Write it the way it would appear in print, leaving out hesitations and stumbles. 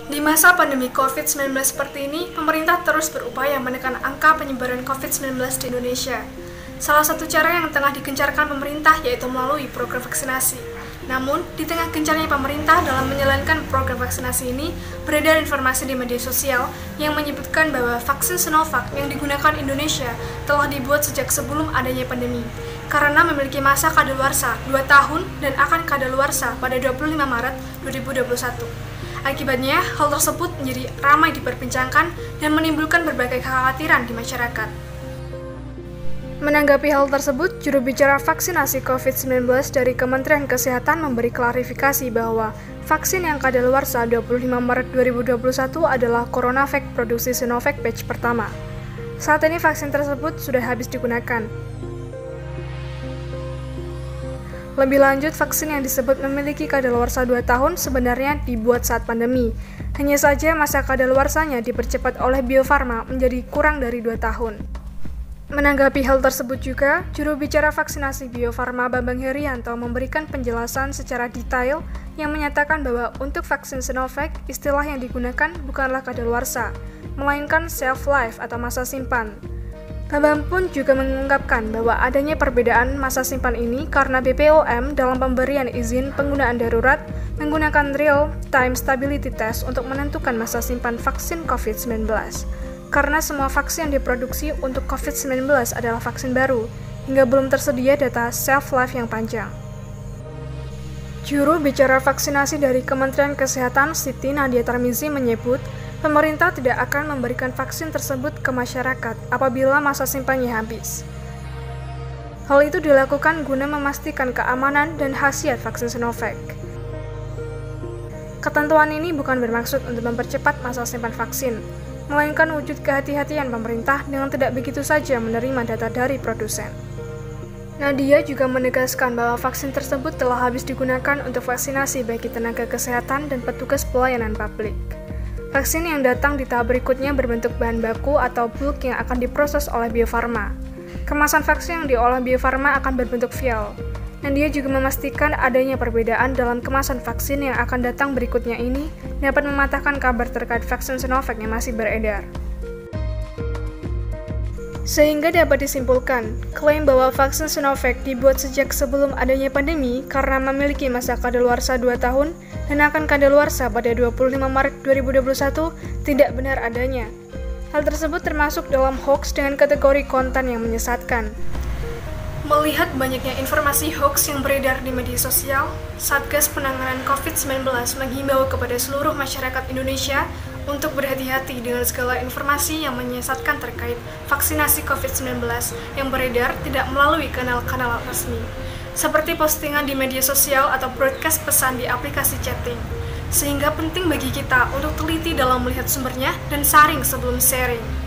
Di masa pandemi COVID-19 seperti ini, pemerintah terus berupaya menekan angka penyebaran COVID-19 di Indonesia. Salah satu cara yang tengah digencarkan pemerintah yaitu melalui program vaksinasi. Namun, di tengah gencarnya pemerintah dalam menjalankan program vaksinasi ini, beredar informasi di media sosial yang menyebutkan bahwa vaksin Sinovac yang digunakan Indonesia telah dibuat sejak sebelum adanya pandemi, karena memiliki masa kadaluarsa 2 tahun dan akan kadaluarsa pada 25 Maret 2021. Akibatnya, hal tersebut menjadi ramai diperbincangkan dan menimbulkan berbagai kekhawatiran di masyarakat. Menanggapi hal tersebut, juru bicara vaksinasi COVID-19 dari Kementerian Kesehatan memberi klarifikasi bahwa vaksin yang kadaluarsa 25 Maret 2021 adalah CoronaVac produksi Sinovac batch pertama. Saat ini vaksin tersebut sudah habis digunakan. Lebih lanjut, vaksin yang disebut memiliki kadaluarsa 2 tahun sebenarnya dibuat saat pandemi. Hanya saja masa kadaluarsanya dipercepat oleh Bio Farma menjadi kurang dari 2 tahun. Menanggapi hal tersebut juga, juru bicara vaksinasi Bio Farma Bambang Herianto memberikan penjelasan secara detail yang menyatakan bahwa untuk vaksin Sinovac, istilah yang digunakan bukanlah kadaluarsa, melainkan shelf life atau masa simpan. Bambang pun juga mengungkapkan bahwa adanya perbedaan masa simpan ini karena BPOM dalam pemberian izin penggunaan darurat menggunakan real-time stability test untuk menentukan masa simpan vaksin COVID-19. Karena semua vaksin yang diproduksi untuk COVID-19 adalah vaksin baru, hingga belum tersedia data shelf life yang panjang. Juru bicara vaksinasi dari Kementerian Kesehatan Siti Nadia Tarmizi menyebut, pemerintah tidak akan memberikan vaksin tersebut ke masyarakat apabila masa simpannya habis. Hal itu dilakukan guna memastikan keamanan dan khasiat vaksin Sinovac. Ketentuan ini bukan bermaksud untuk mempercepat masa simpan vaksin, melainkan wujud kehati-hatian pemerintah dengan tidak begitu saja menerima data dari produsen. Nadia juga menegaskan bahwa vaksin tersebut telah habis digunakan untuk vaksinasi bagi tenaga kesehatan dan petugas pelayanan publik. Vaksin yang datang di tahap berikutnya berbentuk bahan baku atau bulk yang akan diproses oleh Bio Farma. Kemasan vaksin yang diolah Bio Farma akan berbentuk vial. Nadia juga memastikan adanya perbedaan dalam kemasan vaksin yang akan datang berikutnya ini dapat mematahkan kabar terkait vaksin Sinovac yang masih beredar. Sehingga dapat disimpulkan, klaim bahwa vaksin Sinovac dibuat sejak sebelum adanya pandemi karena memiliki masa kadaluarsa 2 tahun dan akan kadaluarsa pada 25 Maret 2021 tidak benar adanya. Hal tersebut termasuk dalam hoax dengan kategori konten yang menyesatkan. Melihat banyaknya informasi hoax yang beredar di media sosial, Satgas Penanganan COVID-19 menghimbau kepada seluruh masyarakat Indonesia untuk berhati-hati dengan segala informasi yang menyesatkan terkait vaksinasi COVID-19 yang beredar tidak melalui kanal-kanal resmi, seperti postingan di media sosial atau broadcast pesan di aplikasi chatting. Sehingga penting bagi kita untuk teliti dalam melihat sumbernya dan saring sebelum sharing.